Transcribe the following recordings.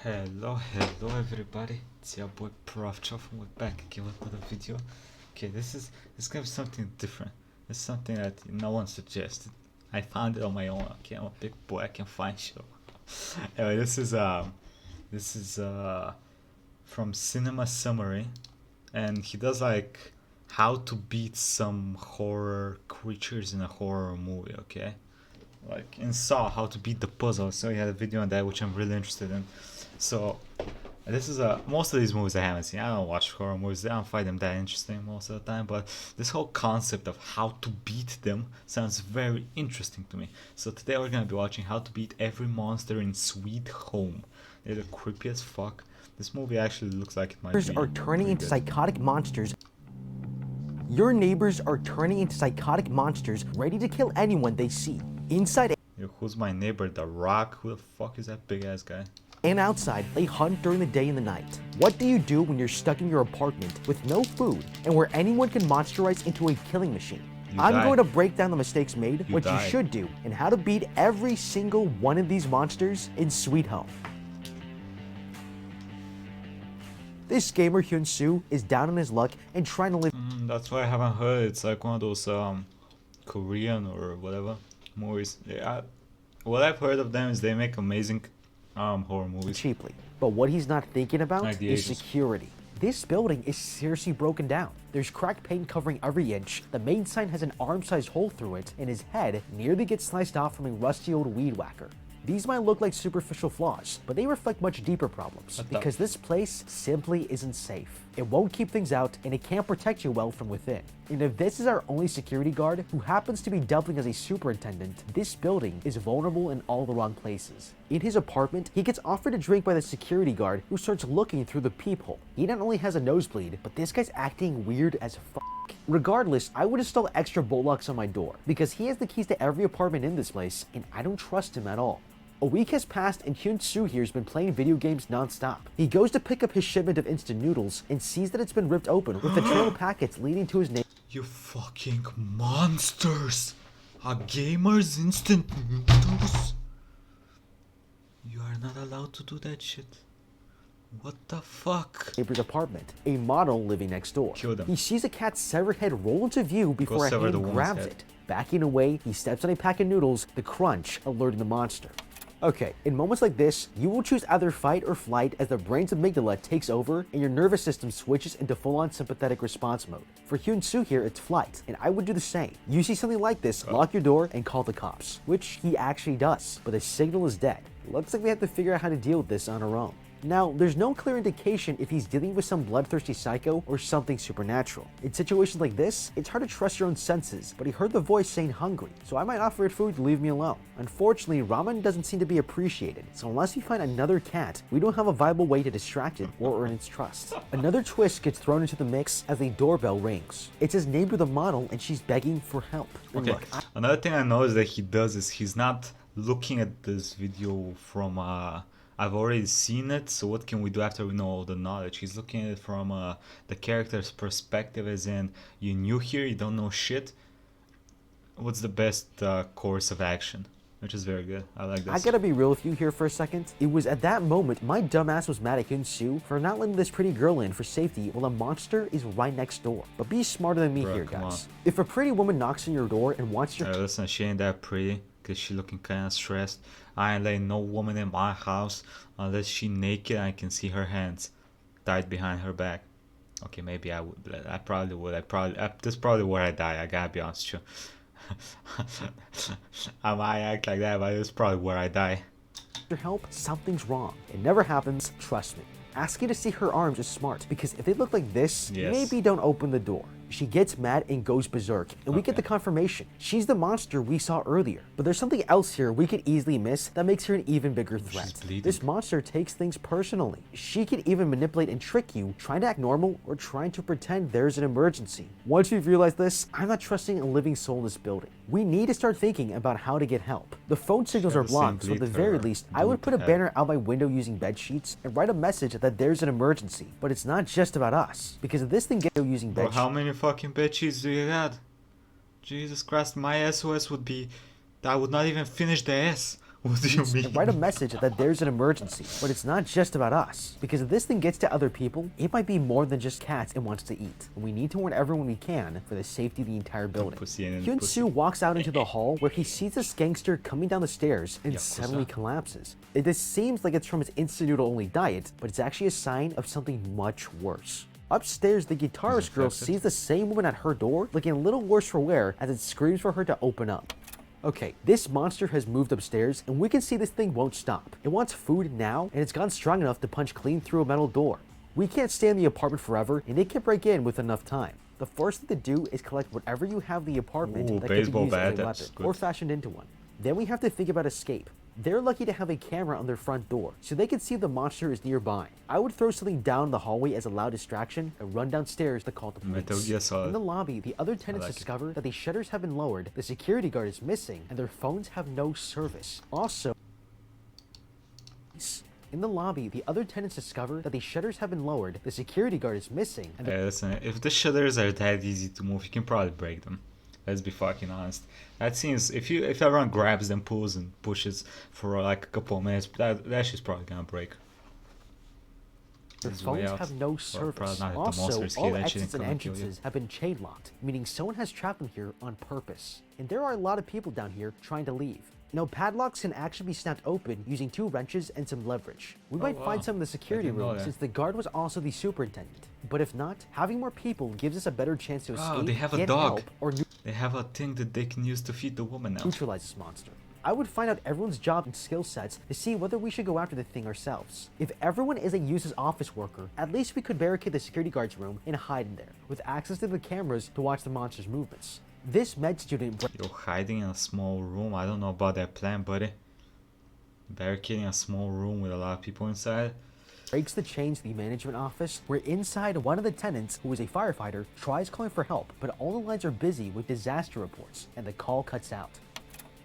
Hello everybody, it's your boy Proftrof and we're back again with another video. Okay, this is gonna be something different. It's something that no one suggested. I found it on my own. Okay, I'm a big boy, I can find shit. Anyway, this is from Cinema Summary, and he does like how to beat some horror creatures in a horror movie, okay? Like in Saw, how to beat the puzzle. So he had a video on that, which I'm really interested in. So this is most of these movies I haven't seen. I don't watch horror movies. I don't find them that interesting most of the time. But this whole concept of how to beat them sounds very interesting to me. So today we're gonna be watching how to beat every monster in Sweet Home. They're the creepy as fuck. This movie actually looks like it might be are turning into good. psychotic monsters. Your neighbors are turning into psychotic monsters, ready to kill anyone they see. Inside Yo, who's my neighbor? The Rock? Who the fuck is that big ass guy? and outside, they hunt during the day and the night. What do you do when you're stuck in your apartment with no food and where anyone can monsterize into a killing machine? I'm going to break down the mistakes made, what you should do, and how to beat every single one of these monsters in Sweet Home. This gamer Hyun-soo is down on his luck and trying to live. That's why I haven't heard. It's like one of those Korean or whatever movies. Yeah, what I've heard of them is they make amazing horror movies. Cheaply. But what he's not thinking about Like the is Asians. security. This building is seriously broken down. There's cracked paint covering every inch, the main sign has an arm-sized hole through it, and his head nearly gets sliced off from a rusty old weed whacker. These might look like superficial flaws, but they reflect much deeper problems, because this place simply isn't safe. It won't keep things out, and it can't protect you well from within. And if this is our only security guard, who happens to be doubling as a superintendent, this building is vulnerable in all the wrong places. In his apartment, he gets offered a drink by the security guard, who starts looking through the peephole. He not only has a nosebleed, but this guy's acting weird as fuck. Regardless, I would install extra bolt locks on my door, because he has the keys to every apartment in this place, and I don't trust him at all. A week has passed and Hyun-soo here has been playing video games non-stop. He goes to pick up his shipment of instant noodles and sees that it's been ripped open with the trail of packets leading to his name. You fucking monsters! A gamer's instant noodles? You are not allowed to do that shit. What the fuck? Neighbor's apartment, a model living next door. Kill them. He sees a cat's severed head roll into view before a sever the hand woman's grabs head. it. Backing away, he steps on a pack of noodles, the crunch alerting the monster. Okay, in moments like this, you will choose either fight or flight as the brain's amygdala takes over and your nervous system switches into full-on sympathetic response mode. For Hyun-soo here, it's flight, and I would do the same. You see something like this, lock your door and call the cops, which he actually does, but the signal is dead. Looks like we have to figure out how to deal with this on our own. Now, there's no clear indication if he's dealing with some bloodthirsty psycho or something supernatural. In situations like this, it's hard to trust your own senses, but he heard the voice saying hungry, so I might offer it food to leave me alone. Unfortunately, ramen doesn't seem to be appreciated, so unless we find another cat, we don't have a viable way to distract it or earn its trust. Another twist gets thrown into the mix as the doorbell rings. It's his neighbor the model, and she's begging for help. Okay, Look, another thing I noticed that he does is he's not looking at this video from I've already seen it, so what can we do after we know all the knowledge? He's looking at it from the character's perspective, as in, you new here, you don't know shit. What's the best course of action? Which is very good. I like this. I gotta be real with you here for a second. It was at that moment my dumbass was mad at Hyun-soo for not letting this pretty girl in for safety while a monster is right next door. But be smarter than me Bro, here, come guys. on. If a pretty woman knocks on your door and wants your Listen, she ain't that pretty, because she looking kind of stressed. I ain't letting no woman in my house unless she naked and I can see her hands tied behind her back. Okay, maybe I would. I probably would. This is probably where I die. I gotta be honest with you. I might act like that, but it's probably where I die. help, something's wrong. It never happens, trust me. Asking to see her arms is smart, because if they look like this, Yes. maybe don't open the door. She gets mad and goes berserk, and we get the confirmation. She's the monster we saw earlier. But there's something else here we could easily miss that makes her an even bigger threat. bleeding. This monster takes things personally. She can even manipulate and trick you, trying to act normal or trying to pretend there's an emergency. Once we've realized this, I'm not trusting a living soul in this building. We need to start thinking about how to get help. The phone signals are blocked, so at the very least, I would put a banner out my window using bed sheets and write a message that there's an emergency. But it's not just about us, because if this thing gets using bed Bro, how many fucking bed sheets do you got? Jesus Christ, my SOS would be... I would not even finish the S. What do you mean? and write a message that there's an emergency. But it's not just about us, because if this thing gets to other people, it might be more than just cats it wants to eat. And we need to warn everyone we can for the safety of the entire building. Hyun Soo walks out into the hall where he sees this gangster coming down the stairs and suddenly collapses. This seems like it's from his instant noodle only diet, but it's actually a sign of something much worse. Upstairs, the guitarist girl sees the same woman at her door, looking a little worse for wear as it screams for her to open up. Okay, this monster has moved upstairs, and we can see this thing won't stop. It wants food now, and it's gone strong enough to punch clean through a metal door. We can't stay in the apartment forever, and it can break in with enough time. The first thing to do is collect whatever you have in the apartment that can be used as a weapon, or fashioned into one. Then we have to think about escape. They're lucky to have a camera on their front door, so they can see the monster is nearby. I would throw something down the hallway as a loud distraction and run downstairs to call the police. In the lobby, the other tenants discover that the shutters have been lowered, the security guard is missing, and their phones have no service. Also, in the lobby, the other tenants discover that the shutters have been lowered, the security guard is missing, and listen, if the shutters are that easy to move, you can probably break them. Let's be fucking honest. That seems if everyone grabs them, pulls and pushes for like a couple of minutes, that shit's probably gonna break. Their phones have no service. Also, all exits and entrances have been chain locked, meaning someone has trapped them here on purpose. And there are a lot of people down here trying to leave. Now, padlocks can actually be snapped open using 2 wrenches and some leverage. We might find some in the security room since the guard was also the superintendent. But if not, having more people gives us a better chance to escape, they have a get dog. help, or They have a thing that they can use to feed the woman now. neutralize this monster. I would find out everyone's job and skill sets to see whether we should go after the thing ourselves. If everyone is a useless office worker, at least we could barricade the security guard's room and hide in there, with access to the cameras to watch the monster's movements. This med student... You're hiding in a small room? I don't know about that plan, buddy. Barricading a small room with a lot of people inside? breaks the chains to the management office, where inside one of the tenants, who is a firefighter, tries calling for help, but all the lines are busy with disaster reports, and the call cuts out.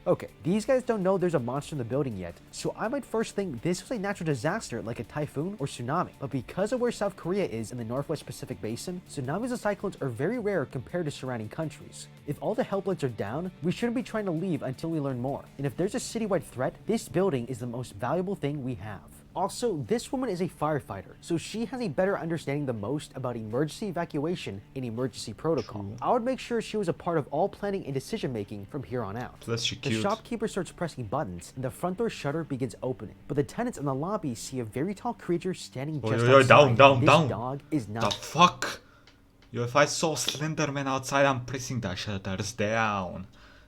Okay, these guys don't know there's a monster in the building yet, so I might first think this was a natural disaster like a typhoon or tsunami. But because of where South Korea is in the Northwest Pacific Basin, tsunamis and cyclones are very rare compared to surrounding countries. If all the help lights are down, we shouldn't be trying to leave until we learn more. And if there's a citywide threat, this building is the most valuable thing we have. Also, this woman is a firefighter, so she has a better understanding than most about emergency evacuation and emergency protocol. I would make sure she was a part of all planning and decision making from here on out. Plus she The cute. shopkeeper starts pressing buttons, and the front door shutter begins opening. But the tenants in the lobby see a very tall creature standing just outside. Down. This dog is not. The fuck? Yo, if I saw Slenderman outside, I'm pressing the shutters down.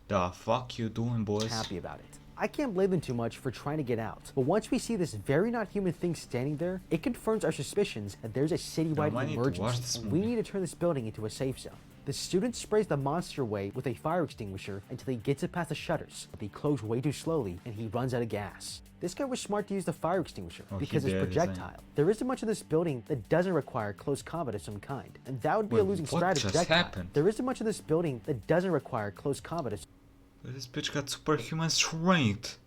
The fuck you doing, boys? Happy about it. I can't blame them too much for trying to get out, but once we see this very not human thing standing there, it confirms our suspicions that there's a citywide emergency, and we need to turn this building into a safe zone. The student sprays the monster away with a fire extinguisher until he gets it past the shutters, but they close way too slowly and he runs out of gas. This guy was smart to use the fire extinguisher because it's projectile. There isn't much of this building that doesn't require close combat of some kind, and that would be a losing strategy. There isn't much of this building that doesn't require close combat of This bitch got superhuman strength.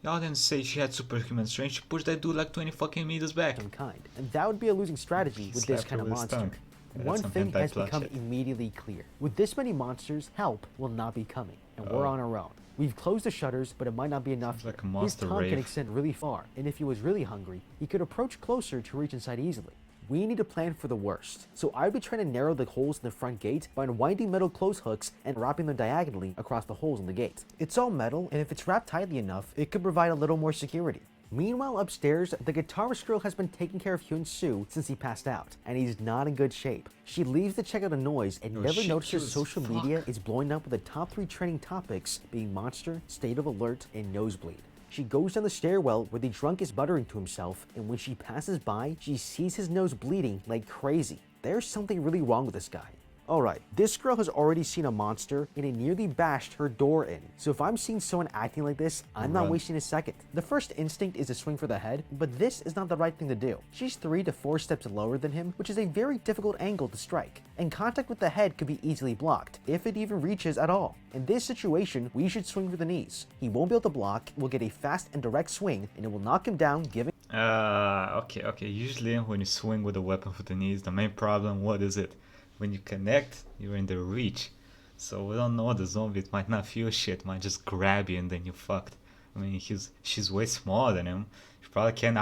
Y'all didn't say she had superhuman strength. She pushed that dude like 20 fucking meters back. some kind, and that would be a losing strategy with this kind of monster. One thing has become immediately clear. With this many monsters, help will not be coming, and we're on our own. We've closed the shutters, but it might not be enough. Like a His monster tongue can rave. extend really far, and if he was really hungry, he could approach closer to reach inside easily. We need to plan for the worst. So I'd be trying to narrow the holes in the front gate by unwinding metal close hooks and wrapping them diagonally across the holes in the gate. It's all metal, and if it's wrapped tightly enough, it could provide a little more security. Meanwhile, upstairs, the guitarist girl has been taking care of Hyun Soo since he passed out, and he's not in good shape. She leaves to check out the noise and never notices social media is blowing up with the top 3 trending topics being monster, state of alert, and nosebleed. She goes down the stairwell where the drunk is muttering to himself, and when she passes by, she sees his nose bleeding like crazy. There's something really wrong with this guy. Alright, this girl has already seen a monster and it nearly bashed her door in. So if I'm seeing someone acting like this, I'm not wasting a second. The first instinct is to swing for the head, but this is not the right thing to do. She's 3 to 4 steps lower than him, which is a very difficult angle to strike. And contact with the head could be easily blocked, if it even reaches at all. In this situation, we should swing for the knees. He won't be able to block, we'll get a fast and direct swing, and it will knock him down, giving... Okay. Usually when you swing with a weapon for the knees, the main problem, what is it? When you connect, you're in the reach. So we don't know the zombie, it might not feel shit, might just grab you and then you fucked. I mean, she's way smaller than him. She probably can't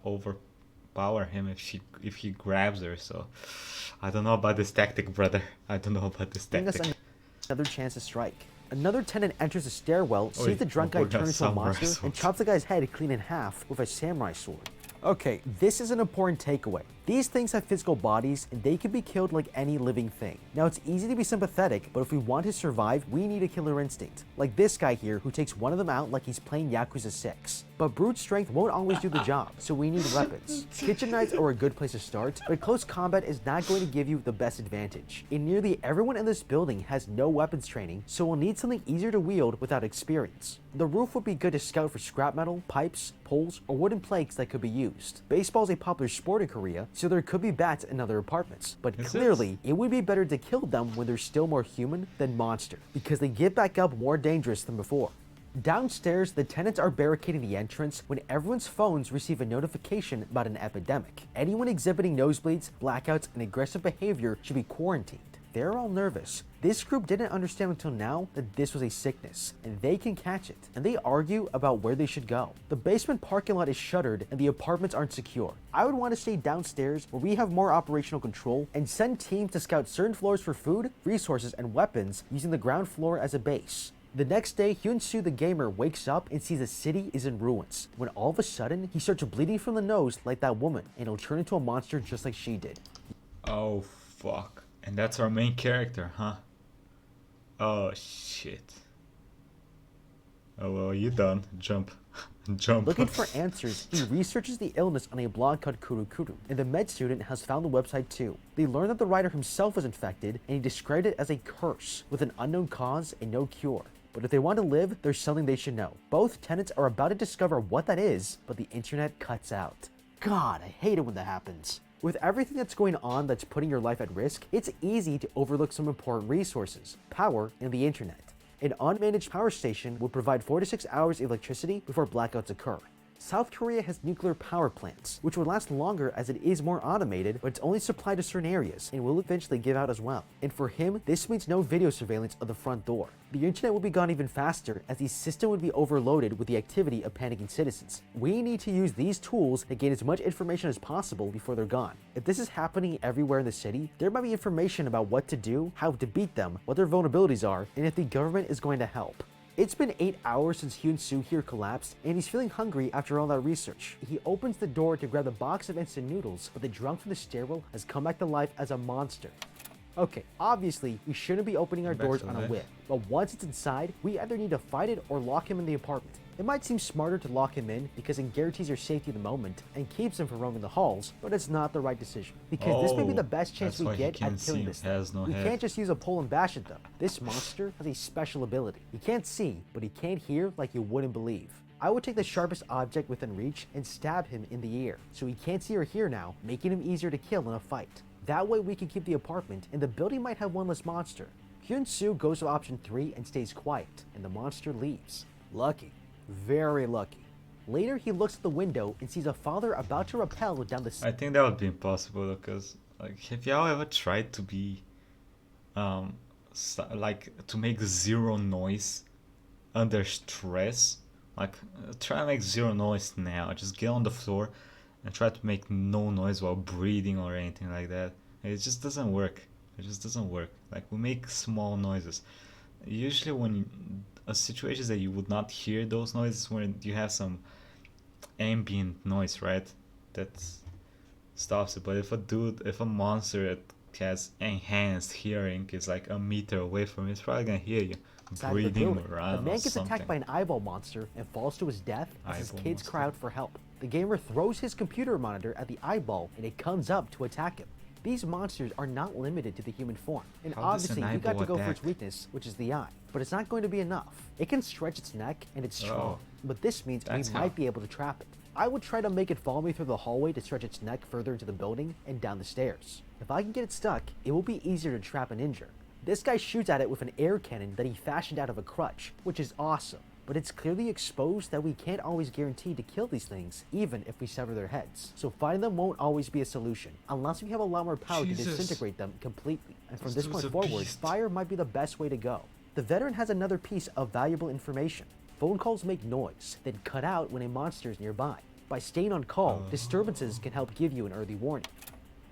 overpower him if he grabs her. So I don't know about this tactic, brother. I don't know about this giving us tactic. another chance to strike. Another tenant enters the stairwell, sees the drunk guy we got turn into a samurai monster, and sword. chops the guy's head clean in half with a samurai sword. Okay, this is an important takeaway. These things have physical bodies, and they can be killed like any living thing. Now, it's easy to be sympathetic, but if we want to survive, we need a killer instinct. Like this guy here, who takes one of them out like he's playing Yakuza 6. But brute strength won't always do the job, so we need weapons. Kitchen knives are a good place to start, but close combat is not going to give you the best advantage. And nearly everyone in this building has no weapons training, so we'll need something easier to wield without experience. The roof would be good to scout for scrap metal, pipes, poles, or wooden planks that could be used. Baseball is a popular sport in Korea, so there could be bats in other apartments. But clearly, it would be better to kill them when they're still more human than monster, because they get back up more dangerous than before. Downstairs, the tenants are barricading the entrance when everyone's phones receive a notification about an epidemic. Anyone exhibiting nosebleeds, blackouts, and aggressive behavior should be quarantined. They're all nervous. This group didn't understand until now that this was a sickness, and they can catch it, and they argue about where they should go. The basement parking lot is shuttered, and the apartments aren't secure. I would want to stay downstairs where we have more operational control, and send teams to scout certain floors for food, resources, and weapons, using the ground floor as a base. The next day, Hyun-soo the gamer wakes up and sees the city is in ruins, when all of a sudden, he starts bleeding from the nose like that woman, and he'll turn into a monster just like she did. Oh fuck. And that's our main character, huh? Oh shit. Oh well, you done. Jump. Jump. Looking for answers, he researches the illness on a blog called Kurukuru, and the med student has found the website too. They learn that the writer himself was infected, and he described it as a curse, with an unknown cause and no cure. But if they want to live, there's something they should know. Both tenants are about to discover what that is, but the internet cuts out. God, I hate it when that happens. With everything that's going on that's putting your life at risk, it's easy to overlook some important resources, power, and the internet. An unmanaged power station will provide 4 to 6 hours of electricity before blackouts occur. South Korea has nuclear power plants, which would last longer as it is more automated, but it's only supplied to certain areas and will eventually give out as well. And for him, this means no video surveillance of the front door. The internet will be gone even faster, as the system would be overloaded with the activity of panicking citizens. We need to use these tools to gain as much information as possible before they're gone. If this is happening everywhere in the city, there might be information about what to do, how to beat them, what their vulnerabilities are, and if the government is going to help. It's been 8 hours since Hyun-soo here collapsed, and he's feeling hungry after all that research. He opens the door to grab the box of instant noodles, but the drunk from the stairwell has come back to life as a monster. Okay, obviously, we shouldn't be opening our doors on a whim, but once it's inside, we either need to fight it or lock him in the apartment. It might seem smarter to lock him in because it guarantees your safety in the moment and keeps him from roaming the halls, but it's not the right decision. Because this may be the best chance we get at killing this thing. We can't just use a pole and bash it though. This monster has a special ability. He can't see, but he can hear like you wouldn't believe. I would take the sharpest object within reach and stab him in the ear, so he can't see or hear now, making him easier to kill in a fight. That way we can keep the apartment, and the building might have one less monster. Hyun-soo goes to option 3 and stays quiet, and the monster leaves. Lucky. Very lucky. Later, he looks at the window and sees a father about to rappel down the I think that would be impossible because, like, have y'all ever tried to be, like, to make zero noise under stress? Like, try to make zero noise now. Just get on the floor and try to make no noise while breathing or anything like that. It just doesn't work. It just doesn't work. Like, we make small noises. Usually when a situation that you would not hear those noises when you have some ambient noise, right? That stops it. But if a monster that has enhanced hearing is like a meter away from you, it's probably gonna hear you breathing around. The man gets attacked by an eyeball monster and falls to his death as his kids cry out for help. The gamer throws his computer monitor at the eyeball and it comes up to attack him. These monsters are not limited to the human form, and obviously you got to go for its weakness, which is the eye. But it's not going to be enough. It can stretch its neck and it's strong, but this means we might be able to trap it. I would try to make it follow me through the hallway to stretch its neck further into the building and down the stairs. If I can get it stuck, it will be easier to trap and injure. This guy shoots at it with an air cannon that he fashioned out of a crutch, which is awesome. But it's clearly exposed that we can't always guarantee to kill these things, even if we sever their heads. So fighting them won't always be a solution, unless we have a lot more power to disintegrate them completely. And from this point forward, fire might be the best way to go. The veteran has another piece of valuable information. Phone calls make noise, then cut out when a monster is nearby. By staying on call, disturbances can help give you an early warning.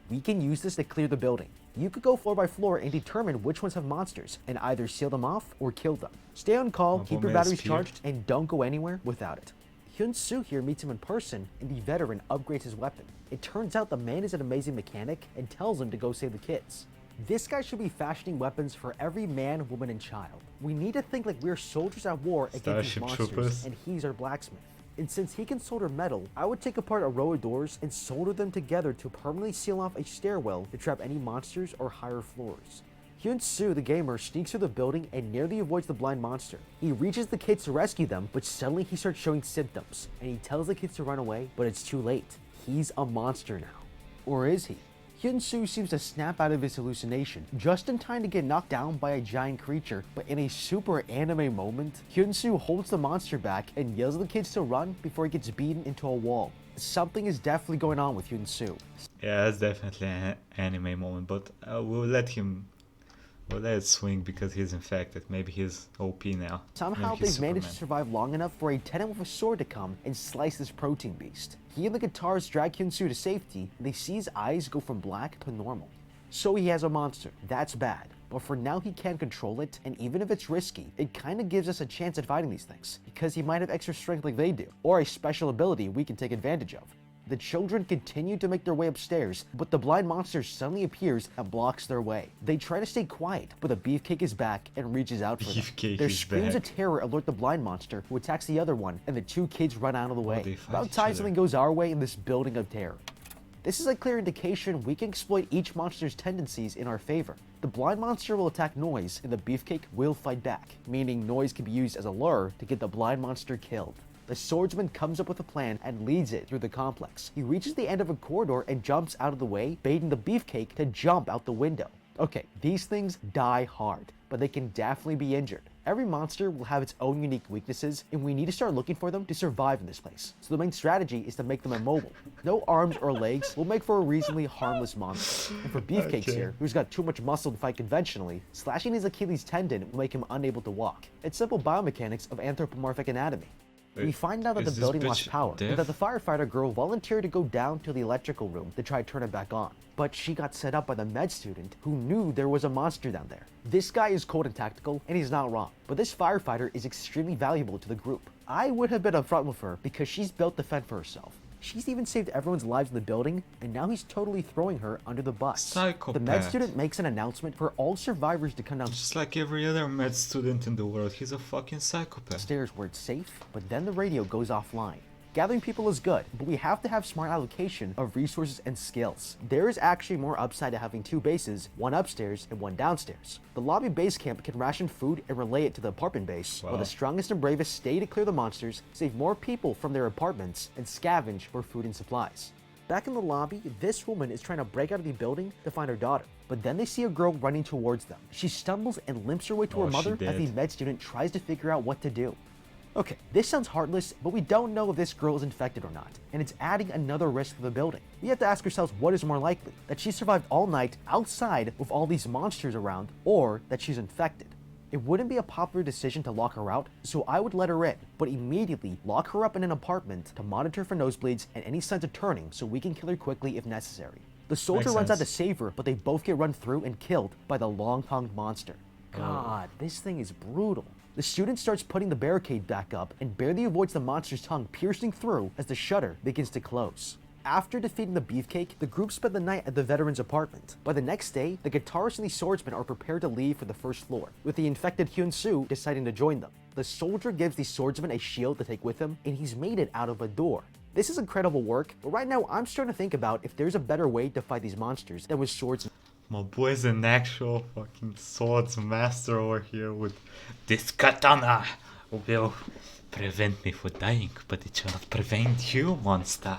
We can use this to clear the building. You could go floor by floor and determine which ones have monsters, and either seal them off or kill them. Stay on call, keep your batteries charged, and don't go anywhere without it. Hyun-soo here meets him in person, and the veteran upgrades his weapon. It turns out the man is an amazing mechanic and tells him to go save the kids. This guy should be fashioning weapons for every man, woman, and child. We need to think like we're soldiers at war against these monsters, and he's our blacksmith. And since he can solder metal, I would take apart a row of doors and solder them together to permanently seal off a stairwell to trap any monsters or higher floors. Hyun-soo, the gamer, sneaks through the building and nearly avoids the blind monster. He reaches the kids to rescue them, but suddenly he starts showing symptoms, and he tells the kids to run away, but it's too late. He's a monster now. Or is he? Hyun-soo seems to snap out of his hallucination just in time to get knocked down by a giant creature, but in a super anime moment, Hyun-soo holds the monster back and yells at the kids to run before he gets beaten into a wall. Something is definitely going on with Hyun-soo. Yeah, that's definitely an anime moment, but we'll let it swing because he's infected. Maybe he's OP now. Somehow Maybe he's they've managed Superman. to survive long enough for a tenant with a sword to come and slice this protein beast. He and the guitarist drag Hyun-soo to safety, and they see his eyes go from black to normal. So he has a monster. That's bad. But for now he can control it, and even if it's risky, it kinda gives us a chance at fighting these things, because he might have extra strength like they do, or a special ability we can take advantage of. The children continue to make their way upstairs, but the blind monster suddenly appears and blocks their way. They try to stay quiet, but the beefcake is back and reaches out for them. Beefcake Their is screams of back. terror alert the blind monster, who attacks the other one, and the two kids run out of the way. they fight About each time other. something goes our way in this building of terror. This is a clear indication we can exploit each monster's tendencies in our favor. The blind monster will attack Noise, and the beefcake will fight back, meaning Noise can be used as a lure to get the blind monster killed. The swordsman comes up with a plan and leads it through the complex. He reaches the end of a corridor and jumps out of the way, baiting the beefcake to jump out the window. Okay, these things die hard, but they can definitely be injured. Every monster will have its own unique weaknesses, and we need to start looking for them to survive in this place. So the main strategy is to make them immobile. No arms or legs will make for a reasonably harmless monster. And for Beefcake's here, who's got too much muscle to fight conventionally, slashing his Achilles tendon will make him unable to walk. It's simple biomechanics of anthropomorphic anatomy. We find out that the Is this building bitch lost power, deaf? and that the firefighter girl volunteered to go down to the electrical room to try to turn it back on. But she got set up by the med student who knew there was a monster down there. This guy is cold and tactical, and he's not wrong. But this firefighter is extremely valuable to the group. I would have been upfront with her because she's built to fend for herself. She's even saved everyone's lives in the building, and now he's totally throwing her under the bus. The med Psychopath. student makes an announcement for all survivors to come down Just like every other med student in the world, he's a fucking psychopath. stairs where it's safe, but then the radio goes offline. Gathering people is good, but we have to have smart allocation of resources and skills. There is actually more upside to having two bases, one upstairs and one downstairs. The lobby base camp can ration food and relay it to the apartment base, while Wow. the strongest and bravest stay to clear the monsters, save more people from their apartments, and scavenge for food and supplies. Back in the lobby, this woman is trying to break out of the building to find her daughter, but then they see a girl running towards them. She stumbles and limps her way to her Oh, she mother as the dead. med student tries to figure out what to do. Okay, this sounds heartless, but we don't know if this girl is infected or not, and it's adding another risk to the building. We have to ask ourselves what is more likely, that she survived all night outside with all these monsters around, or that she's infected. It wouldn't be a popular decision to lock her out, so I would let her in, but immediately lock her up in an apartment to monitor for nosebleeds and any signs of turning so we can kill her quickly if necessary. The soldier Makes runs out to sense. save her, but they both get run through and killed by the long-tongued monster. God, this thing is brutal. The student starts putting the barricade back up and barely avoids the monster's tongue piercing through as the shutter begins to close. After defeating the beefcake, the group spent the night at the veteran's apartment. By the next day, the guitarist and the swordsman are prepared to leave for the first floor, with the infected Hyun-soo deciding to join them. The soldier gives the swordsman a shield to take with him, and he's made it out of a door. This is incredible work, but right now I'm starting to think about if there's a better way to fight these monsters than with swords. My boy's an actual fucking swords master over here with this katana will prevent me from dying, but it shall not prevent you, monster.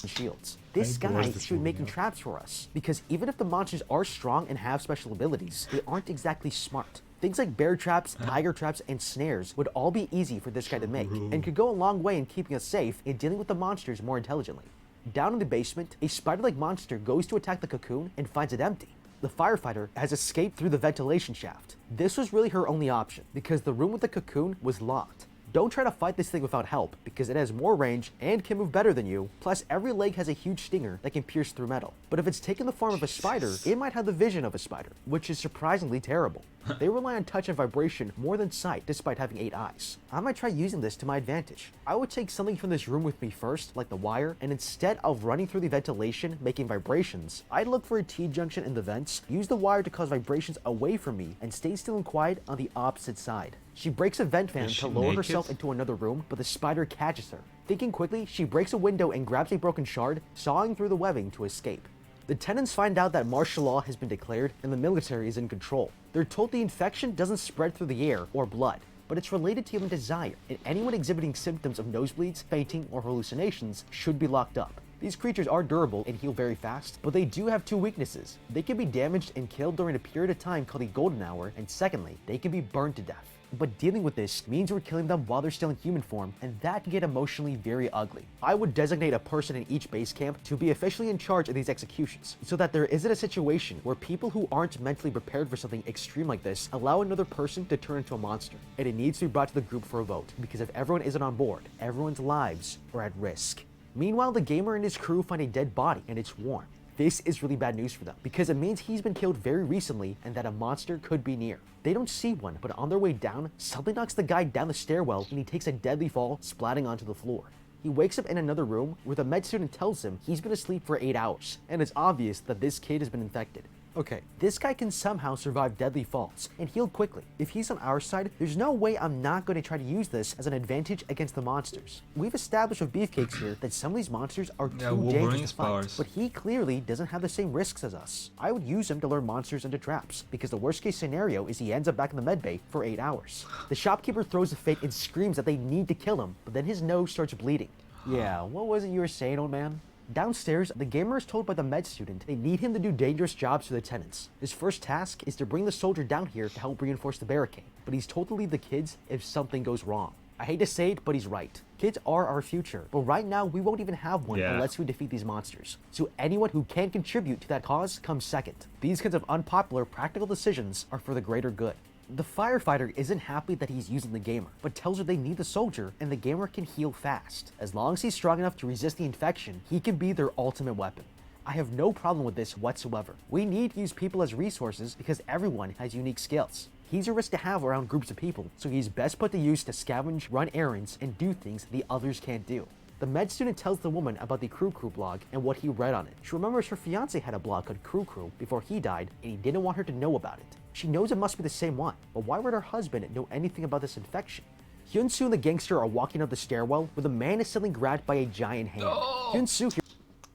And shields. This I guy adore this should be movie making now. traps for us, because even if the monsters are strong and have special abilities, they aren't exactly smart. Things like bear traps, tiger traps, and snares would all be easy for this guy to make, and could go a long way in keeping us safe and dealing with the monsters more intelligently. Down in the basement, a spider-like monster goes to attack the cocoon and finds it empty. The firefighter has escaped through the ventilation shaft. This was really her only option, because the room with the cocoon was locked. Don't try to fight this thing without help, because it has more range and can move better than you, plus every leg has a huge stinger that can pierce through metal. But if it's taken the form of a spider, it might have the vision of a spider, which is surprisingly terrible. They rely on touch and vibration more than sight, despite having 8 eyes. I might try using this to my advantage. I would take something from this room with me first, like the wire, and instead of running through the ventilation, making vibrations, I'd look for a T-junction in the vents, use the wire to cause vibrations away from me, and stay still and quiet on the opposite side. She breaks a vent fan Is she to lower naked? herself into another room, but the spider catches her. Thinking quickly, she breaks a window and grabs a broken shard, sawing through the webbing to escape. The tenants find out that martial law has been declared and the military is in control. They're told the infection doesn't spread through the air or blood, but it's related to human desire, and anyone exhibiting symptoms of nosebleeds, fainting, or hallucinations should be locked up. These creatures are durable and heal very fast, but they do have 2 weaknesses. They can be damaged and killed during a period of time called the golden hour, and secondly, they can be burned to death. But dealing with this means we're killing them while they're still in human form, and that can get emotionally very ugly. I would designate a person in each base camp to be officially in charge of these executions, so that there isn't a situation where people who aren't mentally prepared for something extreme like this allow another person to turn into a monster. And it needs to be brought to the group for a vote, because if everyone isn't on board, everyone's lives are at risk. Meanwhile, the gamer and his crew find a dead body, and it's warm. This is really bad news for them, because it means he's been killed very recently and that a monster could be near. They don't see one, but on their way down, something knocks the guy down the stairwell and he takes a deadly fall, splatting onto the floor. He wakes up in another room where the med student tells him he's been asleep for 8 hours, and it's obvious that this kid has been infected. Okay, this guy can somehow survive deadly falls and heal quickly. If he's on our side, there's no way I'm not going to try to use this as an advantage against the monsters. We've established with Beefcakes here that some of these monsters are too dangerous to fight, but he clearly doesn't have the same risks as us. I would use him to lure monsters into traps, because the worst case scenario is he ends up back in the medbay for 8 hours. The shopkeeper throws a fit and screams that they need to kill him, but then his nose starts bleeding. Yeah, what was it you were saying, old man? Downstairs, the gamer is told by the med student they need him to do dangerous jobs for the tenants. His first task is to bring the soldier down here to help reinforce the barricade, but he's told to leave the kids if something goes wrong. I hate to say it, but he's right. Kids are our future, but right now we won't even have one unless we defeat these monsters. So anyone who can contribute to that cause comes second. These kinds of unpopular, practical decisions are for the greater good. The firefighter isn't happy that he's using the gamer, but tells her they need the soldier and the gamer can heal fast. As long as he's strong enough to resist the infection, he can be their ultimate weapon. I have no problem with this whatsoever. We need to use people as resources because everyone has unique skills. He's a risk to have around groups of people, so he's best put to use to scavenge, run errands, and do things the others can't do. The med student tells the woman about the Crew blog and what he read on it. She remembers her fiance had a blog called Crew before he died, and he didn't want her to know about it. She knows it must be the same one, but why would her husband know anything about this infection? Hyun-soo and the gangster are walking up the stairwell where the man is suddenly grabbed by a giant hand. No! Hyun-soo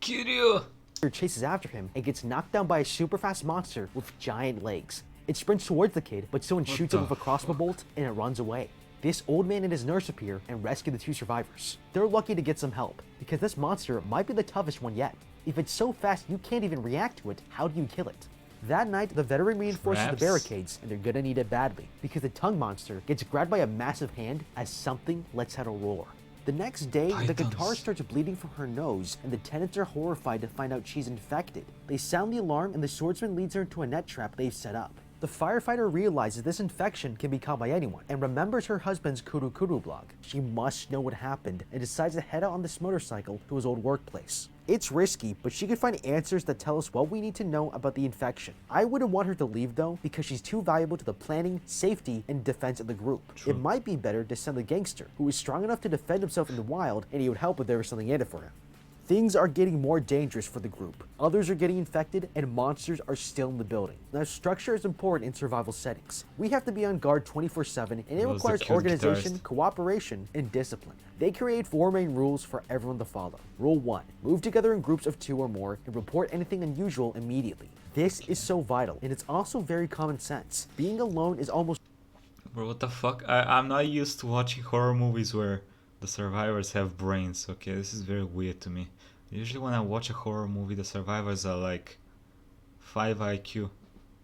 Kiryu! chases after him and gets knocked down by a super fast monster with giant legs. It sprints towards the kid, but someone shoots it with a crossbow bolt and it runs away. This old man and his nurse appear and rescue the 2 survivors. They're lucky to get some help, because this monster might be the toughest one yet. If it's so fast you can't even react to it, how do you kill it? That night, the veteran reinforces the barricades, and they're gonna need it badly, because the tongue monster gets grabbed by a massive hand as something lets out a roar. The next day, the guitar starts bleeding from her nose, and the tenants are horrified to find out she's infected. They sound the alarm, and the swordsman leads her into a net trap they've set up. The firefighter realizes this infection can be caught by anyone, and remembers her husband's Kuru blog. She must know what happened, and decides to head out on this motorcycle to his old workplace. It's risky, but she can find answers that tell us what we need to know about the infection. I wouldn't want her to leave though, because she's too valuable to the planning, safety, and defense of the group. It might be better to send the gangster, who is strong enough to defend himself in the wild, and he would help if there was something in it for him. Things are getting more dangerous for the group. Others are getting infected, and monsters are still in the building. Now, structure is important in survival settings. We have to be on guard 24/7, and it requires organization, cooperation, and discipline. They create 4 main rules for everyone to follow. Rule 1, move together in groups of 2 or more, and report anything unusual immediately. This is so vital, and it's also very common sense. Being alone is almost... Bro, what the fuck? I'm not used to watching horror movies where the survivors have brains, okay? This is very weird to me. Usually when I watch a horror movie, the survivors are like 5 IQ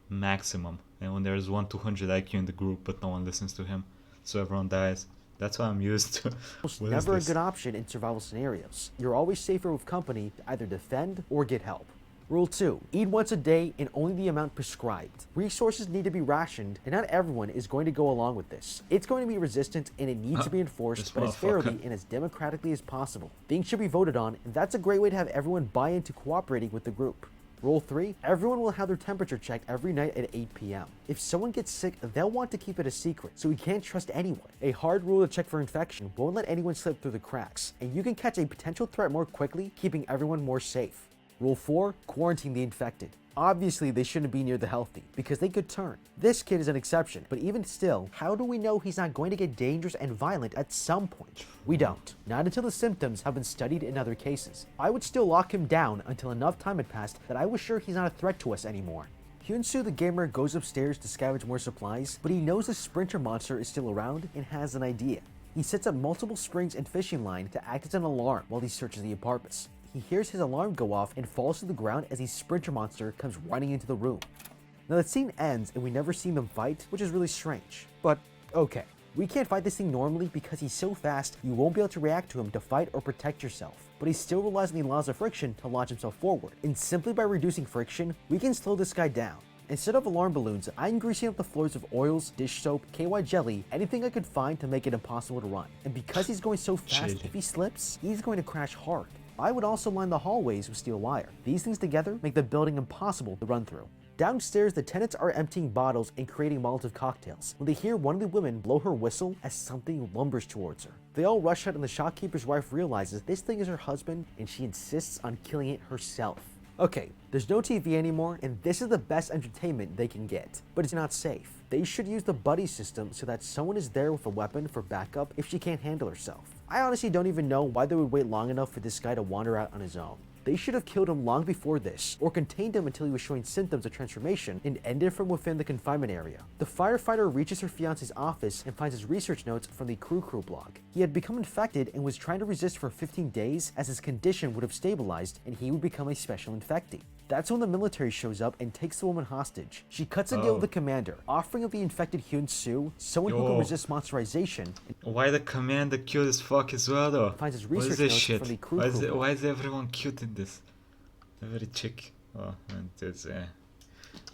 maximum. And when there's 200 IQ in the group, but no one listens to him, so everyone dies. That's what I'm used to. Never a good option in survival scenarios. You're always safer with company to either defend or get help. Rule 2. Eat once a day and only the amount prescribed. Resources need to be rationed, and not everyone is going to go along with this. It's going to be resistant and it needs to be enforced, This but as fairly motherfucker. and as democratically as possible. Things should be voted on, and that's a great way to have everyone buy into cooperating with the group. Rule 3. Everyone will have their temperature checked every night at 8 p.m. If someone gets sick, they'll want to keep it a secret, so we can't trust anyone. A hard rule to check for infection won't let anyone slip through the cracks, and you can catch a potential threat more quickly, keeping everyone more safe. Rule 4. Quarantine the infected. Obviously, they shouldn't be near the healthy, because they could turn. This kid is an exception, but even still, how do we know he's not going to get dangerous and violent at some point? We don't. Not until the symptoms have been studied in other cases. I would still lock him down until enough time had passed that I was sure he's not a threat to us anymore. Hyunsu the gamer goes upstairs to scavenge more supplies, but he knows the sprinter monster is still around and has an idea. He sets up multiple springs and fishing line to act as an alarm while he searches the apartments. He hears his alarm go off and falls to the ground as the sprinter monster comes running into the room. Now the scene ends and we never see them fight, which is really strange. But okay, we can't fight this thing normally because he's so fast you won't be able to react to him to fight or protect yourself. But he still relies on the laws of friction to launch himself forward, and simply by reducing friction, we can slow this guy down. Instead of alarm balloons, I'm greasing up the floors of oils, dish soap, KY jelly, anything I could find to make it impossible to run. And because he's going so fast, if he slips, he's going to crash hard. I would also line the hallways with steel wire. These things together make the building impossible to run through. Downstairs, the tenants are emptying bottles and creating Molotov cocktails when they hear one of the women blow her whistle as something lumbers towards her. They all rush out and the shopkeeper's wife realizes this thing is her husband and she insists on killing it herself. Okay, there's no TV anymore and this is the best entertainment they can get, but it's not safe. They should use the buddy system so that someone is there with a weapon for backup if she can't handle herself. I honestly don't even know why they would wait long enough for this guy to wander out on his own. They should have killed him long before this, or contained him until he was showing symptoms of transformation and ended from within the confinement area. The firefighter reaches her fiance's office and finds his research notes from the crew blog. He had become infected and was trying to resist for 15 days as his condition would have stabilized and he would become a special infectee. That's when the military shows up and takes the woman hostage. She cuts a deal with the commander, offering of the infected Hyun-soo, someone who can resist monsterization, Why the commander killed as fuck as well though? finds his What is research this notes shit? from the crew blog. Why is everyone cute in this? Every chick. Oh, and it's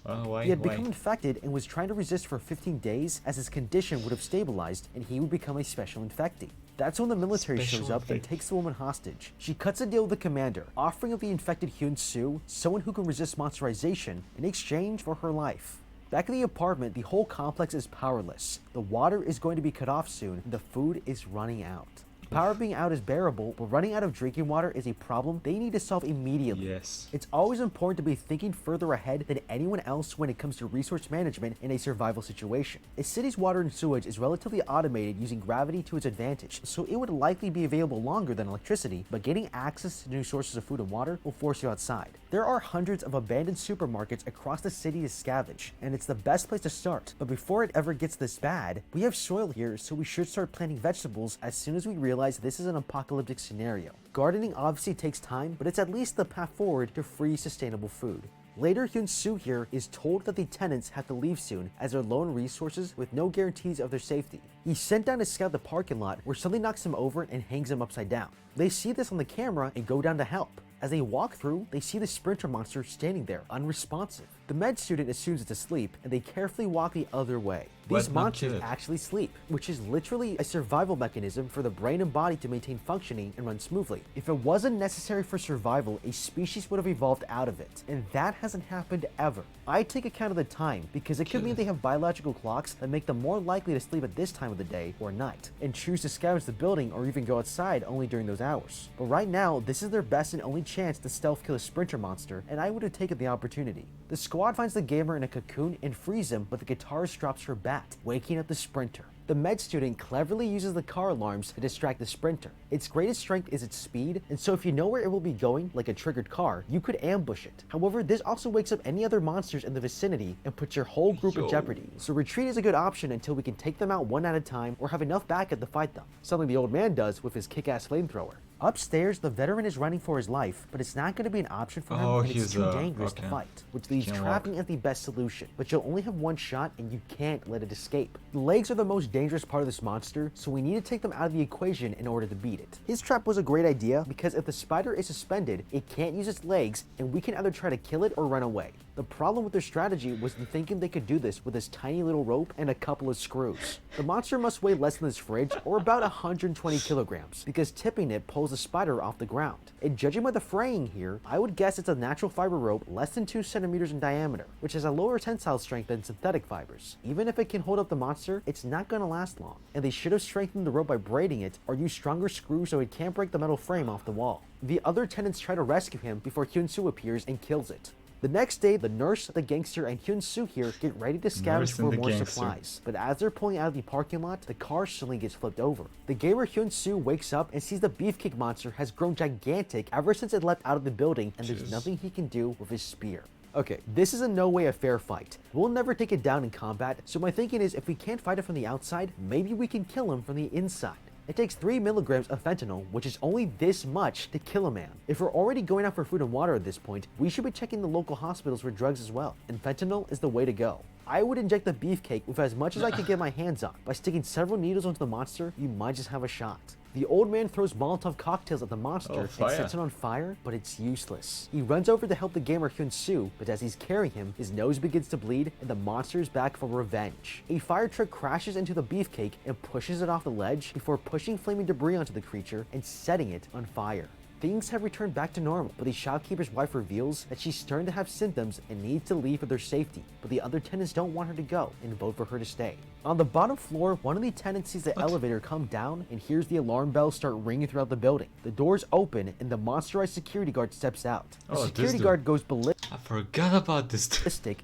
why? He had become infected and was trying to resist for 15 days as his condition would have stabilized and he would become a special infectee. That's when the military shows up and takes the woman hostage. She cuts a deal with the commander, offering of the infected Hyun-soo, someone who can resist monsterization, in exchange for her life. Back in the apartment, the whole complex is powerless. The water is going to be cut off soon, and the food is running out. Power being out is bearable, but running out of drinking water is a problem they need to solve immediately. Yes. It's always important to be thinking further ahead than anyone else when it comes to resource management in a survival situation. A city's water and sewage is relatively automated using gravity to its advantage, so it would likely be available longer than electricity, but getting access to new sources of food and water will force you outside. There are hundreds of abandoned supermarkets across the city to scavenge, and it's the best place to start. But before it ever gets this bad, we have soil here, so we should start planting vegetables as soon as we realize this is an apocalyptic scenario. Gardening obviously takes time, but it's at least the path forward to free, sustainable food. Later, Hyun-soo here is told that the tenants have to leave soon as they're low on resources with no guarantees of their safety. He's sent down to scout the parking lot where something knocks him over and hangs him upside down. They see this on the camera and go down to help. As they walk through, they see the sprinter monster standing there, unresponsive. The med student assumes it's asleep, and they carefully walk the other way. These monsters actually sleep, which is literally a survival mechanism for the brain and body to maintain functioning and run smoothly. If it wasn't necessary for survival, a species would have evolved out of it, and that hasn't happened ever. I take account of the time, because it could mean they have biological clocks that make them more likely to sleep at this time of the day or night, and choose to scavenge the building or even go outside only during those hours. But right now, this is their best and only chance to stealth kill a sprinter monster, and I would have taken the opportunity. The squad finds the gamer in a cocoon and frees him, but the guitarist drops her bat, waking up the sprinter. The med student cleverly uses the car alarms to distract the sprinter. Its greatest strength is its speed, and so if you know where it will be going, like a triggered car, you could ambush it. However, this also wakes up any other monsters in the vicinity and puts your whole group in jeopardy. So retreat is a good option until we can take them out one at a time or have enough backup to fight them, something the old man does with his kick-ass flamethrower. Upstairs, the veteran is running for his life, but it's not going to be an option for him, Oh, and it's he's too dangerous to okay. fight, which He leaves can trapping walk. as the best solution. But you'll only have one shot, and you can't let it escape. The legs are the most dangerous part of this monster, so we need to take them out of the equation in order to beat it. His trap was a great idea, because if the spider is suspended, it can't use its legs, and we can either try to kill it or run away. The problem with their strategy was them thinking they could do this with this tiny little rope and a couple of screws. The monster must weigh less than this fridge, or about 120 kilograms, because tipping it pulls the spider off the ground. And judging by the fraying here, I would guess it's a natural fiber rope less than 2 centimeters in diameter, which has a lower tensile strength than synthetic fibers. Even if it can hold up the monster, it's not gonna last long, and they should have strengthened the rope by braiding it, or used stronger screws so it can't break the metal frame off the wall. The other tenants try to rescue him before Hyun-soo appears and kills it. The next day, the nurse, the gangster, and Hyun-soo here get ready to scavenge Nurse for and the more gangster. supplies. But as they're pulling out of the parking lot, the car suddenly gets flipped over. The gamer Hyun-soo wakes up and sees the beefcake monster has grown gigantic ever since it leapt out of the building, and there's Jeez. nothing he can do with his spear. Okay, this is in no way a fair fight. We'll never take it down in combat, so my thinking is if we can't fight it from the outside, maybe we can kill him from the inside. It takes 3 milligrams of fentanyl, which is only this much, to kill a man. If we're already going out for food and water at this point, we should be checking the local hospitals for drugs as well, and fentanyl is the way to go. I would inject the beefcake with as much as I could get my hands on. By sticking several needles onto the monster, you might just have a shot. The old man throws Molotov cocktails at the monster Oh, and fire. sets it on fire, but it's useless. He runs over to help the gamer Hyun-soo, but as he's carrying him, his nose begins to bleed and the monster is back for revenge. A fire truck crashes into the beefcake and pushes it off the ledge before pushing flaming debris onto the creature and setting it on fire. Things have returned back to normal, but the shopkeeper's wife reveals that she's starting to have symptoms and needs to leave for their safety, but the other tenants don't want her to go and vote for her to stay. On the bottom floor, one of the tenants sees the elevator come down and hears the alarm bells start ringing throughout the building. The doors open and the monsterized security guard steps out. The Oh, this security dude. guard goes ballistic I forgot about this.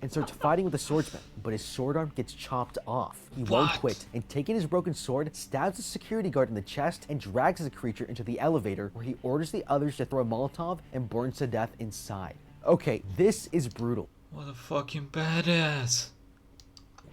and starts fighting with the swordsman, but his sword arm gets chopped off. He won't What? quit, and taking his broken sword, stabs the security guard in the chest and drags the creature into the elevator, where he orders the others to throw a Molotov and burns to death inside. Okay, this is brutal. What a fucking badass.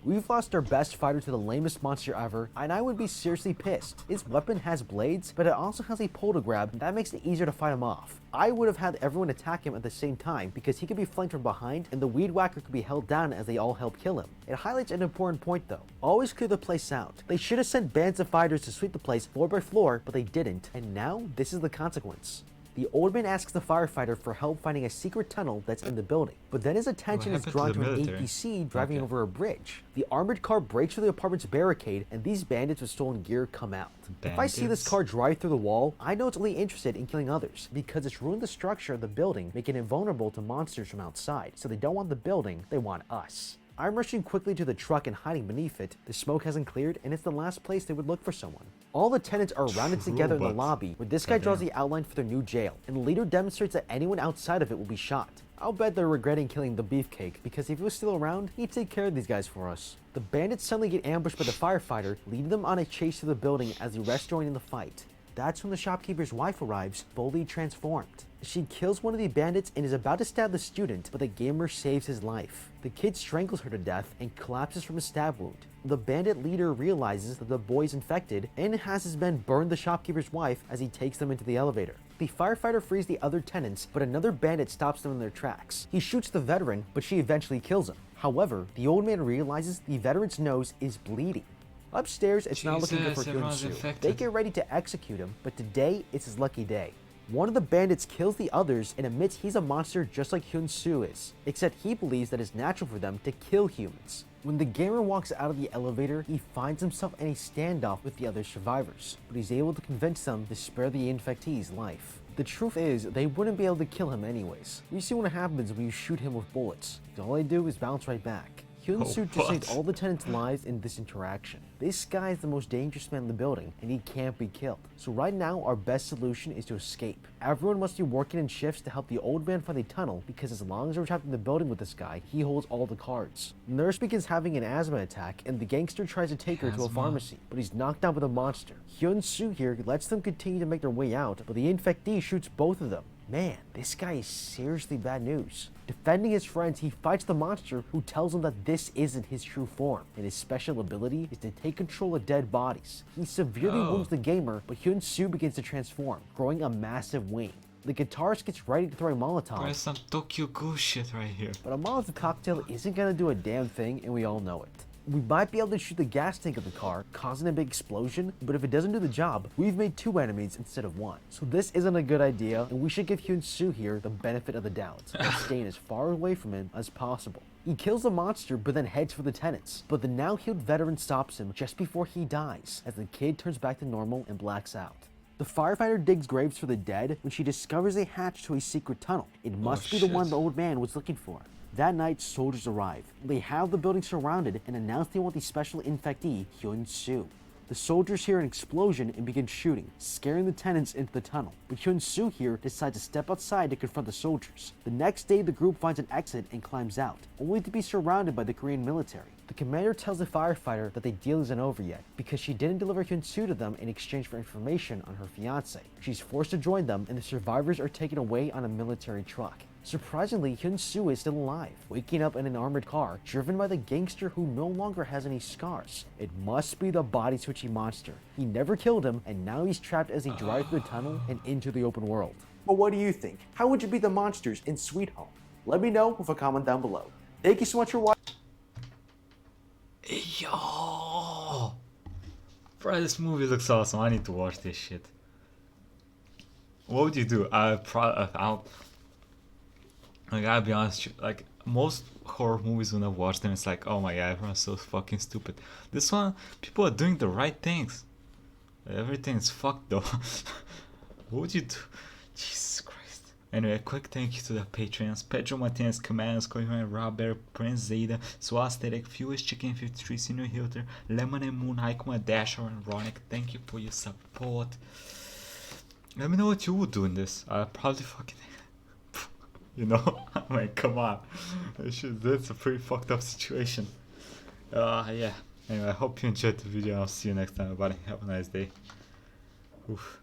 We've lost our best fighter to the lamest monster ever, and I would be seriously pissed. His weapon has blades, but it also has a pole to grab, and that makes it easier to fight him off. I would have had everyone attack him at the same time, because he could be flanked from behind, and the weed whacker could be held down as they all help kill him. It highlights an important point though. Always clear the place out. They should have sent bands of fighters to sweep the place floor by floor, but they didn't, and now this is the consequence. The old man asks the firefighter for help finding a secret tunnel that's in the building, but then his attention is happened to drawn the to an military? APC driving Okay. over a bridge. The armored car breaks through the apartment's barricade, and these bandits with stolen gear come out. If I see this Bandits? car drive through the wall, I know it's only interested in killing others, because it's ruined the structure of the building, making it vulnerable to monsters from outside. So they don't want the building, they want us. I'm rushing quickly to the truck and hiding beneath it. The smoke hasn't cleared, and it's the last place they would look for someone. All the tenants are rounded True, together in the but lobby, where this guy draws goddamn. the outline for their new jail, and the leader demonstrates that anyone outside of it will be shot. I'll bet they're regretting killing the beefcake, because if he was still around, he'd take care of these guys for us. The bandits suddenly get ambushed by the firefighter, leading them on a chase through the building as the rest join in the fight. That's when the shopkeeper's wife arrives, fully transformed. She kills one of the bandits and is about to stab the student, but the gamer saves his life. The kid strangles her to death and collapses from a stab wound. The bandit leader realizes that the boy is infected and has his men burn the shopkeeper's wife as he takes them into the elevator. The firefighter frees the other tenants, but another bandit stops them in their tracks. He shoots the veteran, but she eventually kills him. However, the old man realizes the veteran's nose is bleeding. Upstairs, it's not looking good for Jesus, everyone's Hyun-soo. They infected. get ready to execute him, but today it's his lucky day. One of the bandits kills the others and admits he's a monster just like Hyun-soo is, except he believes that it's natural for them to kill humans. When the gamer walks out of the elevator, he finds himself in a standoff with the other survivors, but he's able to convince them to spare the infectee's life. The truth is, they wouldn't be able to kill him anyways. You see what happens when you shoot him with bullets. All they do is bounce right back. Hyun-soo just what? saved all the tenants' lives in this interaction. This guy is the most dangerous man in the building, and he can't be killed. So right now, our best solution is to escape. Everyone must be working in shifts to help the old man find the tunnel, because as long as we're trapped in the building with this guy, he holds all the cards. Nurse begins having an asthma attack, and the gangster tries to take her to a Asthma. pharmacy, but he's knocked down by the monster. Hyun-soo here lets them continue to make their way out, but the infectee shoots both of them. Man, this guy is seriously bad news. Defending his friends, he fights the monster who tells him that this isn't his true form, and his special ability is to take control of dead bodies. He severely wounds the gamer, but Hyun-soo begins to transform, growing a massive wing. The guitarist gets ready to throw a Molotov. There's some Tokyo Ghoul shit right here. But a Molotov cocktail isn't gonna do a damn thing, and we all know it. We might be able to shoot the gas tank of the car, causing a big explosion, but if it doesn't do the job, we've made 2 enemies instead of 1. So this isn't a good idea, and we should give Hyun-soo here the benefit of the doubt, by staying as far away from him as possible. He kills the monster, but then heads for the tenants. But the now healed veteran stops him just before he dies, as the kid turns back to normal and blacks out. The firefighter digs graves for the dead when she discovers a hatch to a secret tunnel. It must be the one the old man was looking for. That night, soldiers arrive. They have the building surrounded and announce they want the special infectee, Hyun-soo. The soldiers hear an explosion and begin shooting, scaring the tenants into the tunnel. But Hyun-soo here decides to step outside to confront the soldiers. The next day, the group finds an exit and climbs out, only to be surrounded by the Korean military. The commander tells the firefighter that the deal isn't over yet, because she didn't deliver Hyun-soo to them in exchange for information on her fiancé. She's forced to join them, and the survivors are taken away on a military truck. Surprisingly, Hyun-soo is still alive, waking up in an armored car, driven by the gangster who no longer has any scars. It must be the body-switching monster. He never killed him, and now he's trapped as he drives through the tunnel and into the open world. But what do you think? How would you beat the monsters in Sweet Home? Let me know with a comment down below. Thank you so much for watching. Yo! Bro, this movie looks awesome. I need to watch this shit. What would you do? I gotta be honest, like, most horror movies when I watch them, it's like, oh my god, everyone's so fucking stupid. This one, people are doing the right things. Everything's fucked though. What would you do? Jesus Christ. Anyway, a quick thank you to the Patreons: Pedro Martinez, Commanders, Coihan, Robert, Prince Zeta, Swasterek, Fewest Chicken 53, Senior Hilter, Lemon and Moon, Haikuma, Dasher, and Ronick. Thank you for your support. Let me know what you would do in this. I'll probably fucking... You know, I mean, come on. That's a pretty fucked up situation. Yeah. Anyway, I hope you enjoyed the video. I'll see you next time, everybody. Have a nice day. Oof.